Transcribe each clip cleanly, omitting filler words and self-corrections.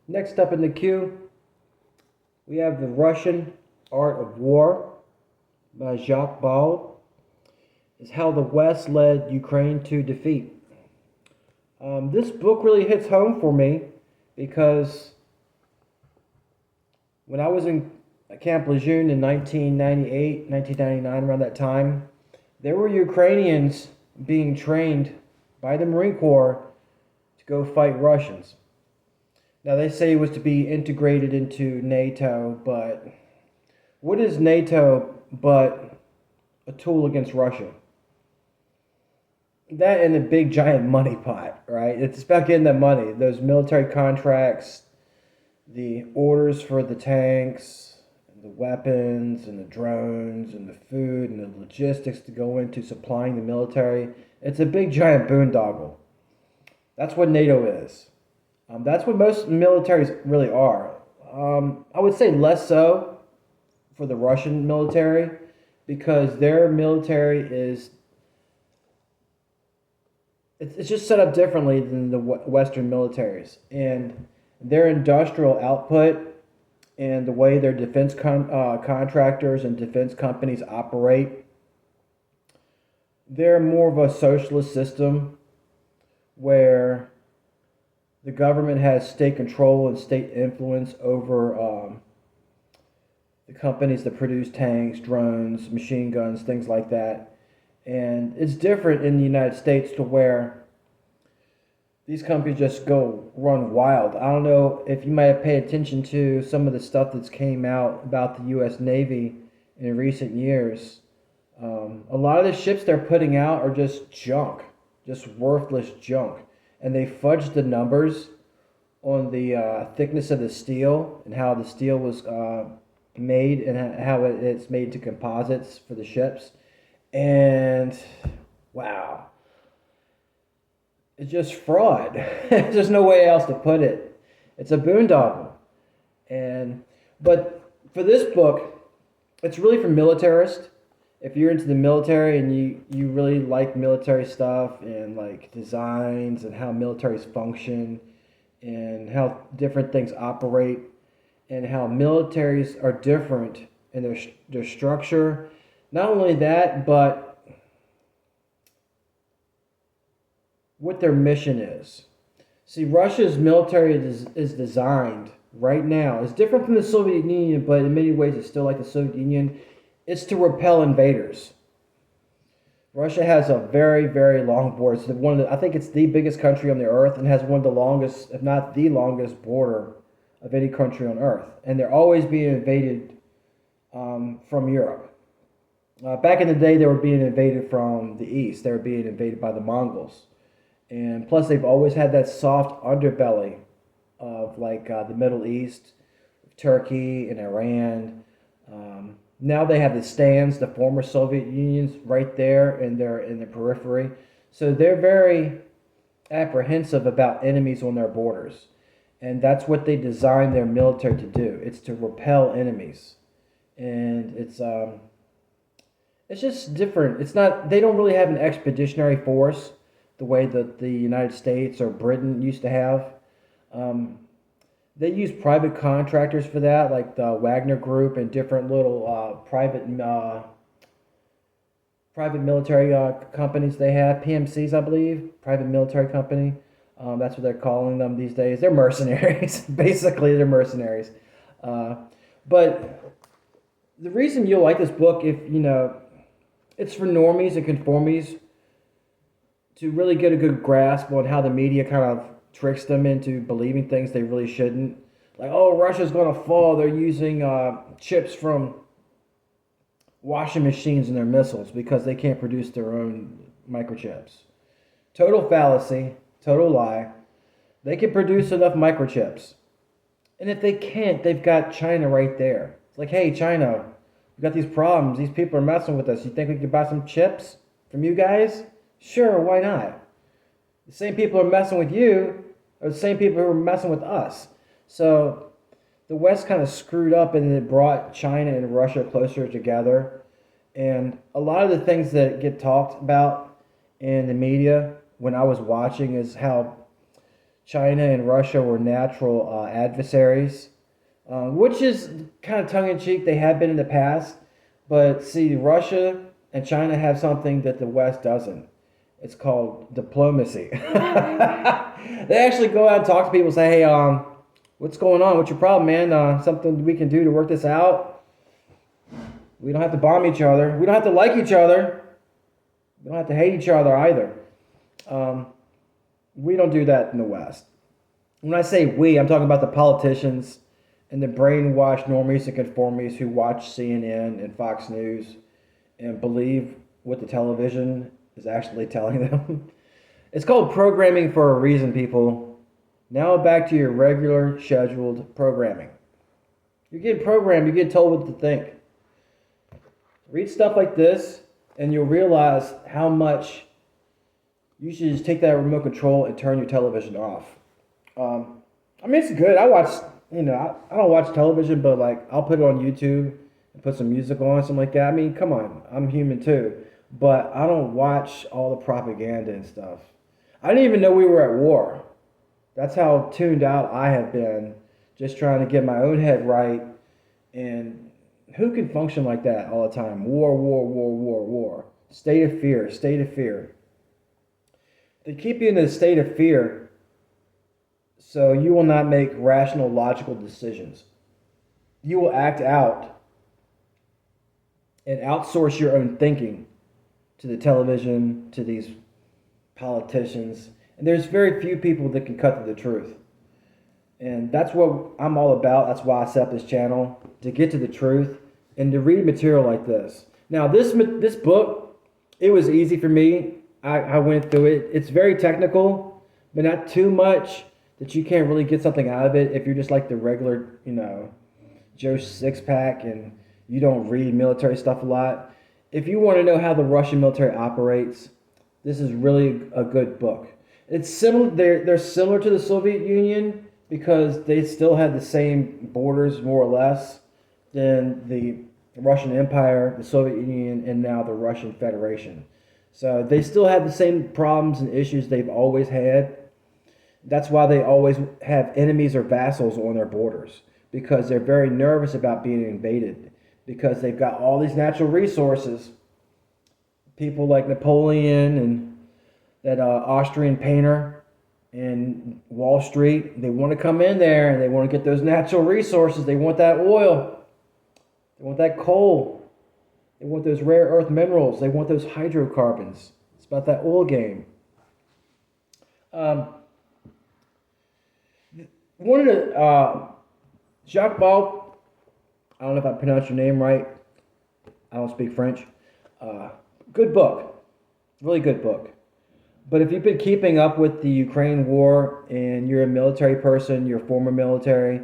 Next up in the queue, we have The Russian Art of War by Jacques Baud. Is how the West led Ukraine to defeat. This book really hits home for me because when I was in Camp Lejeune in 1998, 1999, around that time, there were Ukrainians being trained by the Marine Corps to go fight Russians. Now, they say it was to be integrated into NATO, but what is NATO but a tool against Russia? That and a big giant money pot, right? It's about getting that money, those military contracts, the orders for the tanks, and the weapons, and the drones, and the food, and the logistics to go into supplying the military. It's a big giant boondoggle. That's what NATO is. That's what most militaries really are. I would say less so for the Russian military because their military is it's just set up differently than the Western militaries, and their industrial output and the way their defense contractors and defense companies operate, they're more of a socialist system where the government has state control and state influence over the companies that produce tanks, drones, machine guns, things like that. And it's different in the United States to where these companies just go run wild. I don't know if you might have paid attention to some of the stuff that's came out about the U.S. Navy in recent years. A lot of the ships they're putting out are just junk, just worthless junk. And they fudged the numbers on the thickness of the steel and how the steel was made and how it's made to composites for the ships. And wow, it's just fraud. There's no way else to put it. It's a boondoggle. And but for this book, it's really for militarists. If you're into the military and you really like military stuff and like designs and how militaries function and how different things operate and how militaries are different in their structure. Not only that, but what their mission is. See, Russia's military is designed right now. It's different from the Soviet Union, but in many ways it's still like the Soviet Union. It's to repel invaders. Russia has a very, very long border. It's I think it's the biggest country on the earth and has one of the longest, if not the longest, border of any country on earth. And they're always being invaded from Europe. Back in the day, they were being invaded from the east. They were being invaded by the Mongols. And plus, they've always had that soft underbelly of like the Middle East, Turkey and Iran. Now they have the stands, the former Soviet Unions, right there in the periphery. So they're very apprehensive about enemies on their borders. And that's what they designed their military to do. It's to repel enemies. And it's just different. It's not. They don't really have an expeditionary force the way that the United States or Britain used to have. They use private contractors for that, like the Wagner Group and different little private military companies they have. PMCs, I believe, private military company. That's what they're calling them these days. They're mercenaries. Basically, they're mercenaries. But the reason you'll like this book, if you know, it's for normies and conformies to really get a good grasp on how the media kind of tricks them into believing things they really shouldn't. Like, oh, Russia's going to fall. They're using chips from washing machines in their missiles because they can't produce their own microchips. Total fallacy, total lie. They can produce enough microchips. And if they can't, they've got China right there. It's like, hey, China, we've got these problems. These people are messing with us. You think we could buy some chips from you guys? Sure, why not? The same people who are messing with you are the same people who are messing with us. So the West kind of screwed up and it brought China and Russia closer together. And a lot of the things that get talked about in the media when I was watching is how China and Russia were natural adversaries, which is kind of tongue in cheek. They have been in the past, but see, Russia and China have something that the West doesn't. It's called diplomacy. They actually go out and talk to people, say, "Hey, what's going on? What's your problem, man? Something we can do to work this out. We don't have to bomb each other. We don't have to like each other. We don't have to hate each other either." We don't do that in the West. When I say we, I'm talking about the politicians and the brainwashed normies and conformies who watch CNN and Fox News and believe what the television is actually telling them. It's called programming for a reason, people. Now back to your regular scheduled programming. You get programmed, you get told what to think. Read stuff like this, and you'll realize how much you should just take that remote control and turn your television off. I mean, it's good. I watch, I don't watch television, but like I'll put it on YouTube and put some music on, something like that. I mean, come on, I'm human too. But I don't watch all the propaganda and stuff. I didn't even know we were at war. That's how tuned out I have been, just trying to get my own head right. And who can function like that all the time? War, war, war, war, war. State of fear, state of fear. They keep you in a state of fear so you will not make rational, logical decisions. You will act out and outsource your own thinking to the television, to these politicians. And there's very few people that can cut to the truth. And that's what I'm all about. That's why I set up this channel, to get to the truth and to read material like this. Now, this book, it was easy for me. I went through it. It's very technical, but not too much that you can't really get something out of it if you're just like the regular, Joe Sixpack and you don't read military stuff a lot. If you want to know how the Russian military operates, this is really a good book. It's similar. They're similar to the Soviet Union because they still had the same borders, more or less, than the Russian Empire, the Soviet Union, and now the Russian Federation. So they still have the same problems and issues they've always had. That's why they always have enemies or vassals on their borders, because they're very nervous about being invaded, because they've got all these natural resources. People like Napoleon and that Austrian painter and Wall Street, they want to come in there and they want to get those natural resources. They want that oil. They want that coal. They want those rare earth minerals. They want those hydrocarbons. It's about that oil game. One of the Jacques Baud, I don't know if I pronounced your name right. I don't speak French. Good book. Really good book. But if you've been keeping up with the Ukraine war and you're a military person, you're former military,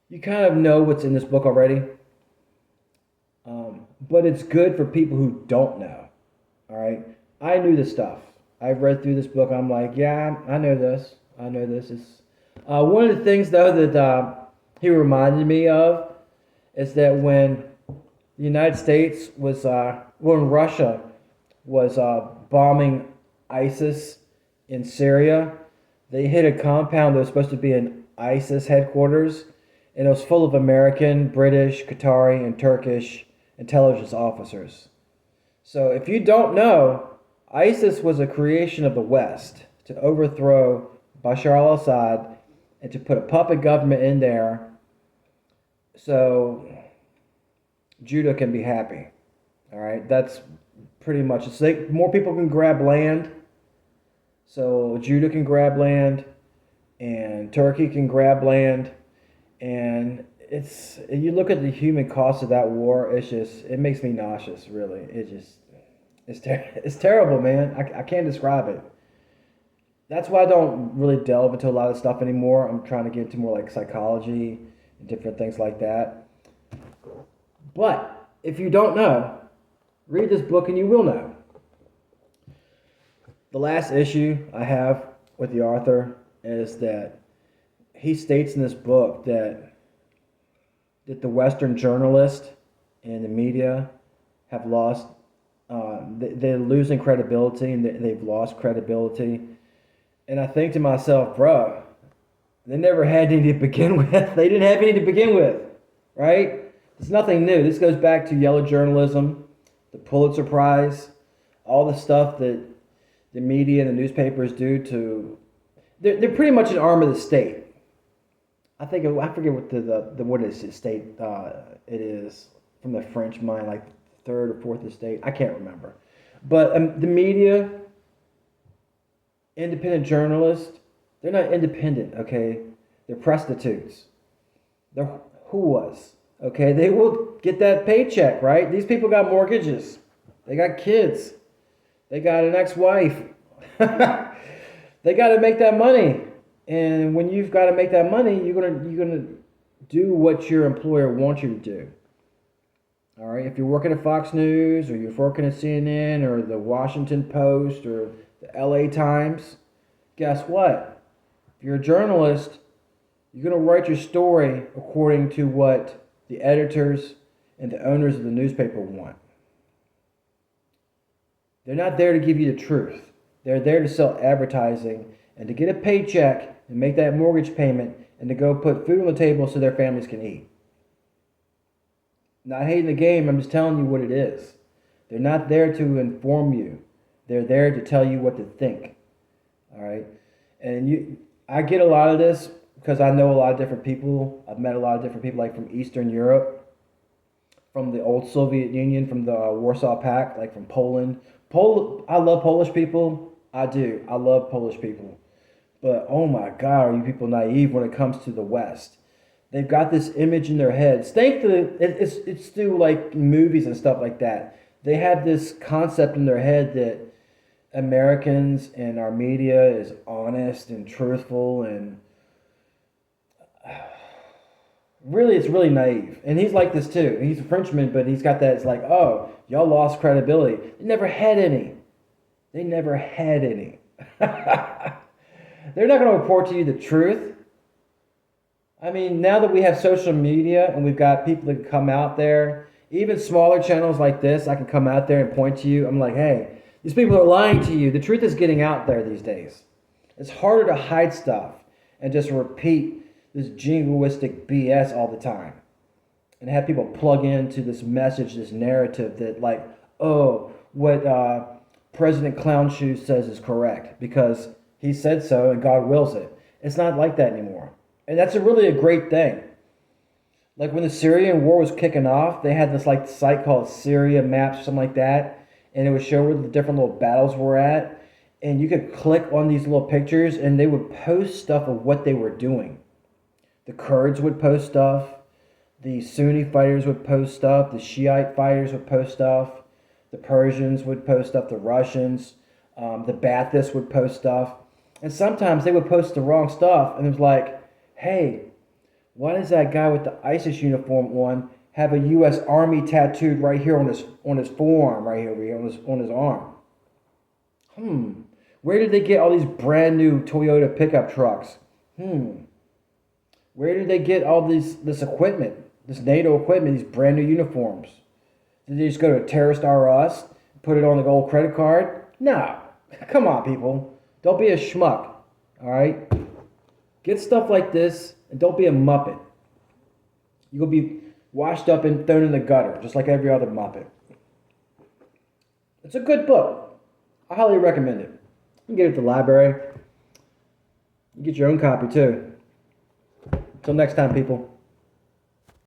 you kind of know what's in this book already. But it's good for people who don't know. All right? I knew this stuff. I read through this book. I'm like, yeah, I know this. I know this. It's one of the things, though, that he reminded me of is that when the United States was, when Russia was bombing ISIS in Syria, they hit a compound that was supposed to be an ISIS headquarters, and it was full of American, British, Qatari, and Turkish intelligence officers. So if you don't know, ISIS was a creation of the West to overthrow Bashar al-Assad and to put a puppet government in there so Judah can be happy. All right, that's pretty much it. So more people can grab land, so Judah can grab land, and Turkey can grab land, and you look at the human cost of that war, it makes me nauseous, really. It's terrible, man. I can't describe it. That's why I don't really delve into a lot of stuff anymore. I'm trying to get into more like psychology and different things like that. But if you don't know, read this book and you will know. The last issue I have with the author is that he states in this book that the Western journalists and the media have lost, they're losing credibility, and they've lost credibility. And I think to myself, bruh, they never had any to begin with. They didn't have any to begin with, right? It's nothing new. This goes back to yellow journalism, the Pulitzer Prize, all the stuff that the media and the newspapers do to. They're pretty much an arm of the state. I forget what the what is it state it is from the French mind, like third or fourth estate. I can't remember, but the media, independent journalists, they're not independent. Okay, they're prostitutes. They're whoas. Okay, they will get that paycheck, right? These people got mortgages, they got kids, they got an ex-wife. They got to make that money. And when you've got to make that money, you're gonna do what your employer wants you to do. All right. If you're working at Fox News or you're working at CNN or the Washington Post or the LA Times, guess what? If you're a journalist, you're gonna write your story according to what the editors and the owners of the newspaper want. They're not there to give you the truth. They're there to sell advertising and to get a paycheck and make that mortgage payment and to go put food on the table so their families can eat. Not hating the game, I'm just telling you what it is. They're not there to inform you. They're there to tell you what to think. All right? I get a lot of this because I know a lot of different people. I've met a lot of different people like from Eastern Europe, from the old Soviet Union, from the Warsaw Pact, like from Poland. I love Polish people. I do. I love Polish people. But oh my God, are you people naive when it comes to the West? They've got this image in their heads. It's through like movies and stuff like that. They have this concept in their head that Americans and our media is honest and truthful and really, it's really naive. And he's like this too. He's a Frenchman, but he's got that. It's like, oh, y'all lost credibility. They never had any. They never had any. They're not going to report to you the truth. I mean, now that we have social media and we've got people that can come out there, even smaller channels like this, I can come out there and point to you. I'm like, hey, these people are lying to you. The truth is getting out there these days. It's harder to hide stuff and just repeat this jingoistic BS all the time and have people plug into this message, this narrative that like, oh, what President Clown Shoes says is correct because he said so and God wills it. It's not like that anymore. And that's really a great thing. Like when the Syrian war was kicking off, they had this like site called Syria Maps or something like that. And it would show where the different little battles were at. And you could click on these little pictures and they would post stuff of what they were doing. The Kurds would post stuff. The Sunni fighters would post stuff. The Shiite fighters would post stuff. The Persians would post stuff. The Russians. The Baathists would post stuff. And sometimes they would post the wrong stuff. And it was like, hey, why does that guy with the ISIS uniform on have a U.S. Army tattooed right here on his forearm, right here on his arm? Where did they get all these brand new Toyota pickup trucks? Where did they get all this equipment, this NATO equipment, these brand new uniforms? Did they just go to Terrorist R Us, put it on the gold credit card? No. Come on, people. Don't be a schmuck. All right? Get stuff like this and don't be a Muppet. You'll be washed up and thrown in the gutter, just like every other Muppet. It's a good book. I highly recommend it. You can get it at the library. You get your own copy too. Until next time, people.